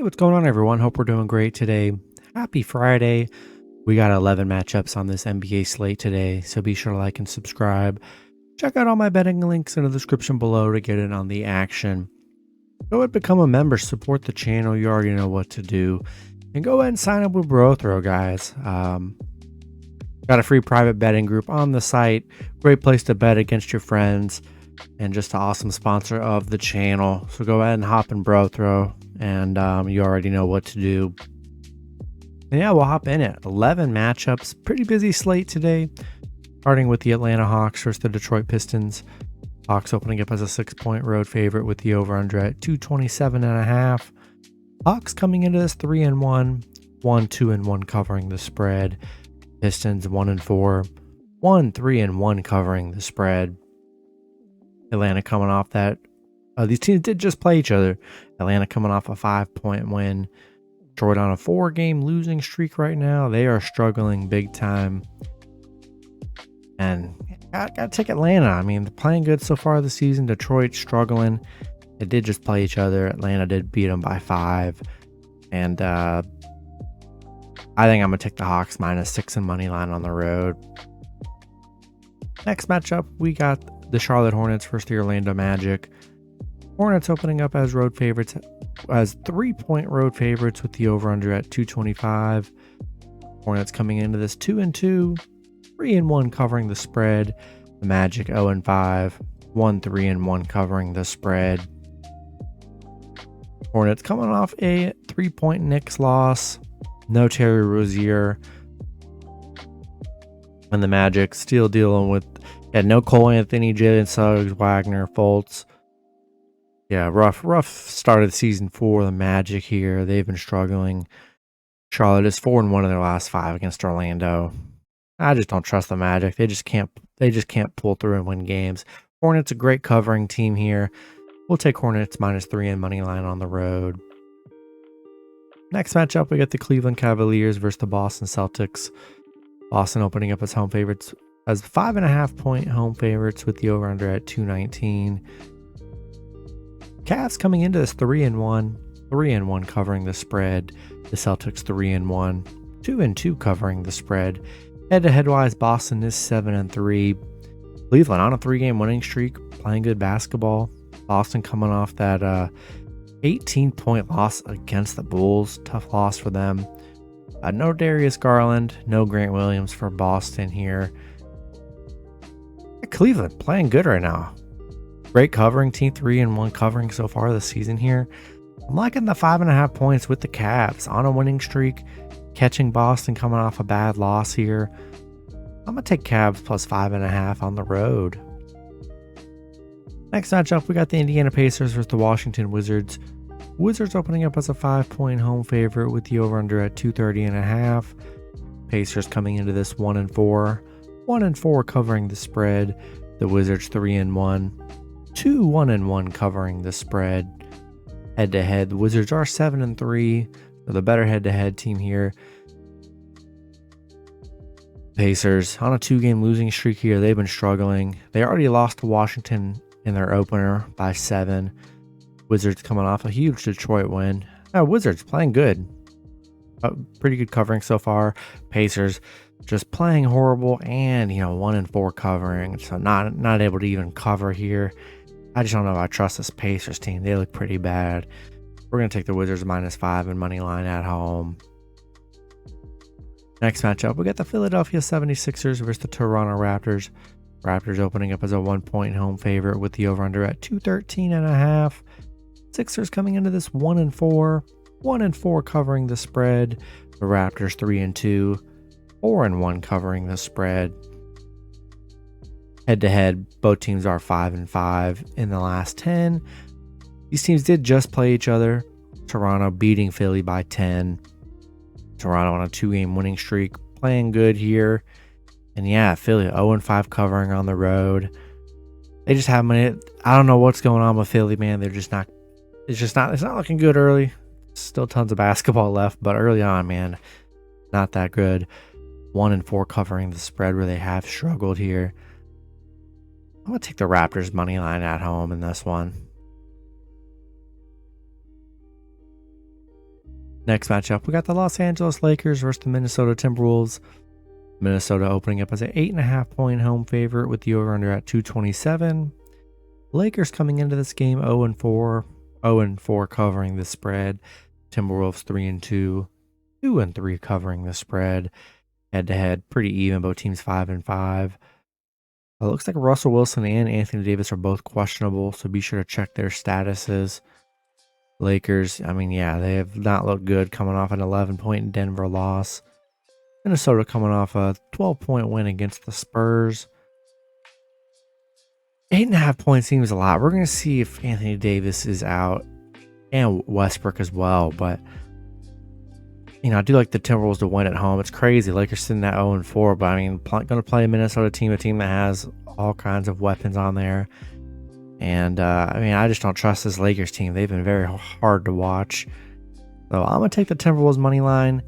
What's going on, everyone? Hope we're doing great today. Happy Friday. We got 11 matchups on this NBA slate today, so be sure to like and subscribe. Check out all my betting links in the description below to get in on the action. Go ahead and become a member, support the channel. You already know what to do. And go ahead and sign up with BroThrow, guys. Got a free private betting group on the site. Great place to bet against your friends. And just an awesome sponsor of the channel. So go ahead and hop in BroThrow. And you already know what to do. And yeah, we'll hop in it. 11 matchups. Pretty busy slate today. Starting with the Atlanta Hawks versus the Detroit Pistons. Hawks opening up as a 6-point road favorite with the over-under at 227.5. Hawks coming into this 3-1, 1-2-1 covering the spread. Pistons 1-4, 1-3-1 covering the spread. Atlanta coming off that. These teams did just play each other. Atlanta coming off a 5-point win. Detroit on a 4-game losing streak right now. They are struggling big time. And gotta take Atlanta. I mean, they're playing good so far this season. Detroit struggling. They did just play each other. Atlanta did beat them by 5. And I think I'm going to take the Hawks -6 in money line on the road. Next matchup, we got the Charlotte Hornets versus the Orlando Magic. Hornets opening up as road favorites, as 3-point road favorites with the over-under at 225. Hornets coming into this 2-2, 3-1 covering the spread. The Magic 0-5, 1-3-1 covering the spread. Hornets coming off a 3-point Knicks loss. No Terry Rozier. And the Magic still dealing with no Cole Anthony, Jalen Suggs, Wagner, Fultz. Yeah, rough start of the season for the Magic here. They've been struggling. Charlotte is 4-1 in their last 5 against Orlando. I just don't trust the Magic. They just can't pull through and win games. Hornets a great covering team here. We'll take Hornets -3 in money line on the road. Next matchup, we got the Cleveland Cavaliers versus the Boston Celtics. Boston opening up as home favorites, as 5.5-point home favorites with the over-under at 219. Cavs coming into this 3-1 covering the spread. The Celtics 3-1, 2-2 covering the spread. Head-to-head wise, Boston is 7-3. Cleveland on a 3-game winning streak, playing good basketball. Boston coming off that 18-point loss against the Bulls. Tough loss for them. No Darius Garland, no Grant Williams for Boston here. Cleveland playing good right now. Great covering team, 3-1 covering so far this season here. I'm liking the 5.5 points with the Cavs on a winning streak. Catching Boston coming off a bad loss here. I'm going to take Cavs +5.5 on the road. Next matchup, we got the Indiana Pacers versus the Washington Wizards. Wizards opening up as a 5-point home favorite with the over-under at 230.5. Pacers coming into this 1-4, 1-4 covering the spread. The Wizards 3-1, 2-1-1 covering the spread. Head-to-head, the Wizards are 7-3, so the better head-to-head team here. Pacers on a 2-game losing streak here. They've been struggling. They already lost to Washington in their opener by 7. Wizards coming off a huge Detroit win. Wizards playing good. Pretty good covering so far. Pacers just playing horrible and 1-4 covering. So not able to even cover here. I just don't know if I trust this Pacers team. They look pretty bad. We're going to take the Wizards -5 in money line at home. Next matchup, we got the Philadelphia 76ers versus the Toronto Raptors. Raptors opening up as a 1-point home favorite with the over-under at 213.5. Sixers coming into this 1-4, 1-4 covering the spread. The Raptors 3-2, 4-1 covering the spread. Head-to-head, both teams are 5-5 in the last 10. These teams did just play each other. Toronto beating Philly by 10. Toronto on a 2-game winning streak, playing good here. And yeah, Philly 0-5 covering on the road. They just have money. I don't know what's going on with Philly, man. They're just not. It's not looking good early. Still tons of basketball left, but early on, man, not that good. 1-4 covering the spread where they have struggled here. I'm going to take the Raptors money line at home in this one. Next matchup, we got the Los Angeles Lakers versus the Minnesota Timberwolves. Minnesota opening up as an 8.5 point home favorite with the over-under at 227. Lakers coming into this game 0-4, 0-4 covering the spread. Timberwolves 3-2, 2-3 covering the spread. Head-to-head, pretty even. Both teams 5-5. It looks like Russell Wilson and Anthony Davis are both questionable, so be sure to check their statuses. Lakers, I mean, yeah, they have not looked good coming off an 11-point Denver loss. Minnesota coming off a 12-point win against the Spurs. 8.5 points seems a lot. We're going to see if Anthony Davis is out and Westbrook as well, but I do like the Timberwolves to win at home. It's crazy. Lakers sitting at 0-4, but I mean, going to play a Minnesota team, a team that has all kinds of weapons on there. And I just don't trust this Lakers team. They've been very hard to watch. So I'm going to take the Timberwolves money line.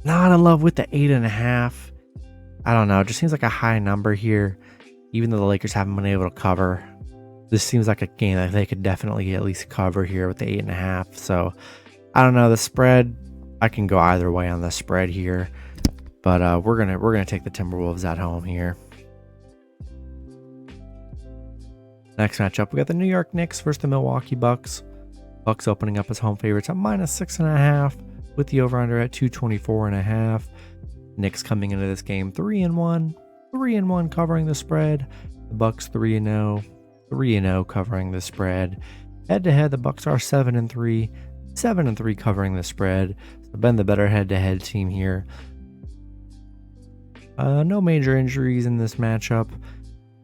Not in love with the 8.5. I don't know. It just seems like a high number here, even though the Lakers haven't been able to cover. This seems like a game that they could definitely at least cover here with the 8.5. So I don't know. The spread, I can go either way on the spread here, but we're gonna take the Timberwolves at home here. Next matchup, we got the New York Knicks versus the Milwaukee Bucks. Bucks opening up as home favorites at -6.5 with the over/under at 224.5. Knicks coming into this game 3-1, 3-1 covering the spread. The Bucks 3-0, 3-0 covering the spread. Head-to-head, the Bucks are 7-3, 7-3 covering the spread. So been the better head-to-head team here. No major injuries in this matchup.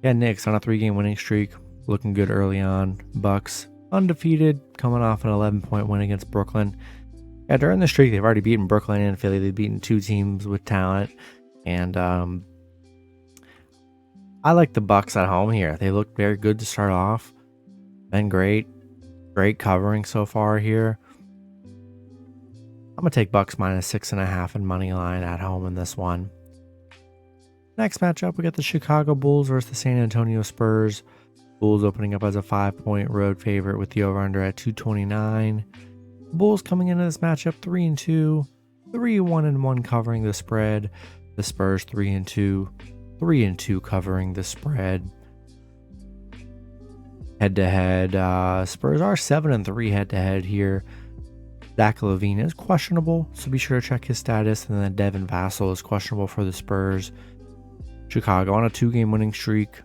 Yeah, Knicks on a 3-game winning streak, looking good early on. Bucks undefeated, coming off an 11-point win against Brooklyn. Yeah, during the streak, they've already beaten Brooklyn and Philly. They've beaten two teams with talent, and I like the Bucks at home here. They look very good to start off. Been great covering so far here. I'm gonna take Bucks -6.5 and money line at home in this one. Next matchup, we got the Chicago Bulls versus the San Antonio Spurs. Bulls opening up as a 5-point road favorite with the over/under at 229. Bulls coming into this matchup 3-2, 3-1 covering the spread. The Spurs 3-2, 3-2 covering the spread. Head-to-head, Spurs are 7-3 head-to-head here. Zach LaVine is questionable, so be sure to check his status. And then Devin Vassell is questionable for the Spurs. Chicago on a 2-game winning streak.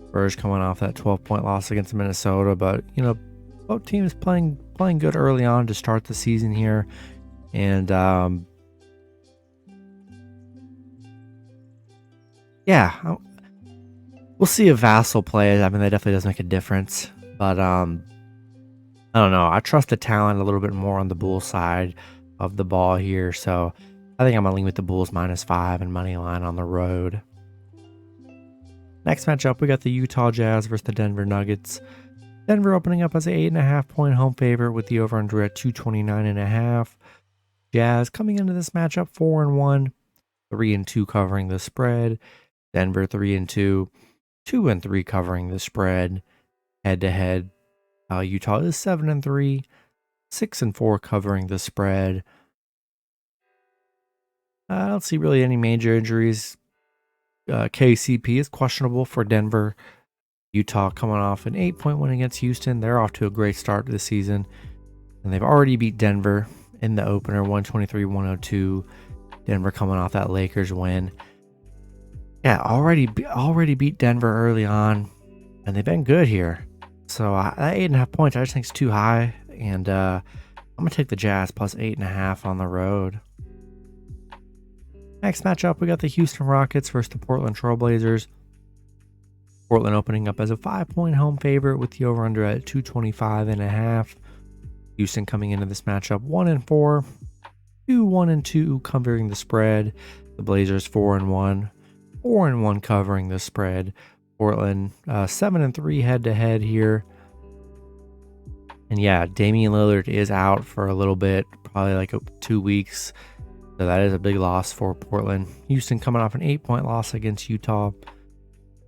Spurs coming off that 12-point loss against Minnesota, but both teams playing good early on to start the season here, and we'll see if Vassell plays. I mean, that definitely does make a difference, but I don't know. I trust the talent a little bit more on the Bulls side of the ball here, so I think I'm gonna lean with the Bulls -5 and money line on the road. Next matchup, we got the Utah Jazz versus the Denver Nuggets. Denver opening up as an 8.5-point home favorite with the over/under at 229.5. Jazz coming into this matchup 4-1, 3-2 covering the spread. Denver 3-2, 2-3 covering the spread. Head-to-head, Utah is 7-3, 6-4 covering the spread. I don't see really any major injuries. KCP is questionable for Denver. Utah coming off an 8-point win against Houston. They're off to a great start to the season, and they've already beat Denver in the opener 123-102. Denver coming off that Lakers win. Yeah, already beat Denver early on, and they've been good here. So that 8.5 points I just think is too high, and I'm gonna take the Jazz plus 8.5 on the road. Next matchup, we got the Houston Rockets versus the Portland Trailblazers. Portland opening up as a 5-point home favorite with the over/under at 225.5. Houston coming into this matchup 1-4, 2-1-2 covering the spread. The Blazers 4-1, 4-1 covering the spread. Portland 7-3 head-to-head here. And yeah, Damian Lillard is out for a little bit, probably like 2 weeks. So that is a big loss for Portland. Houston coming off an 8-point loss against Utah.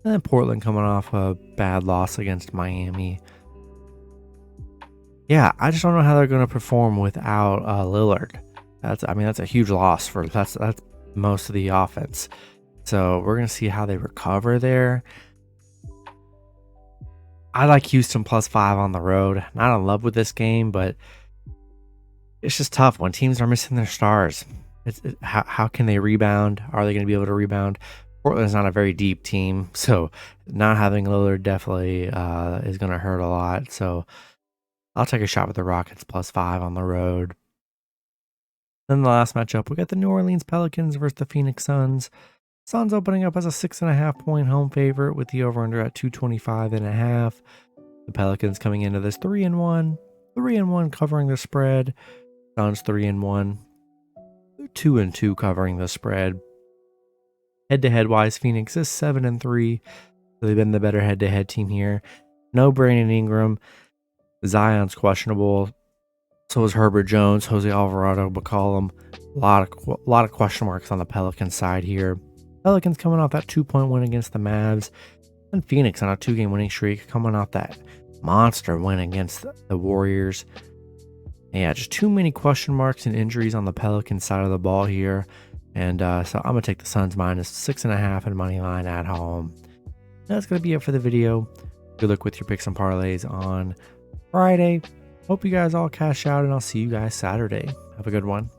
And then Portland coming off a bad loss against Miami. Yeah, I just don't know how they're going to perform without Lillard. That's a huge loss for that's most of the offense. So we're going to see how they recover there. I like Houston +5 on the road. Not in love with this game, but it's just tough when teams are missing their stars. How can they rebound? Are they going to be able to rebound? Portland's not a very deep team, so not having Lillard definitely is going to hurt a lot. So I'll take a shot with the Rockets +5 on the road. Then the last matchup, we got the New Orleans Pelicans versus the Phoenix Suns. Suns opening up as a 6.5 point home favorite with the over-under at 225.5. The Pelicans coming into this 3-1, 3-1 covering the spread. Suns 3-1, 2-2 covering the spread. Head-to-head wise, Phoenix is 7-3. So they've been the better head-to-head team here. No Brandon Ingram. Zion's questionable. So is Herbert Jones, Jose Alvarado, McCollum. A lot of question marks on the Pelicans side here. Pelicans coming off that 2-point win against the Mavs. And Phoenix on a 2-game winning streak, coming off that monster win against the Warriors. And yeah, just too many question marks and injuries on the Pelicans side of the ball here. And so I'm going to take the Suns -6.5 and money line at home. That's going to be it for the video. Good luck with your picks and parlays on Friday. Hope you guys all cash out, and I'll see you guys Saturday. Have a good one.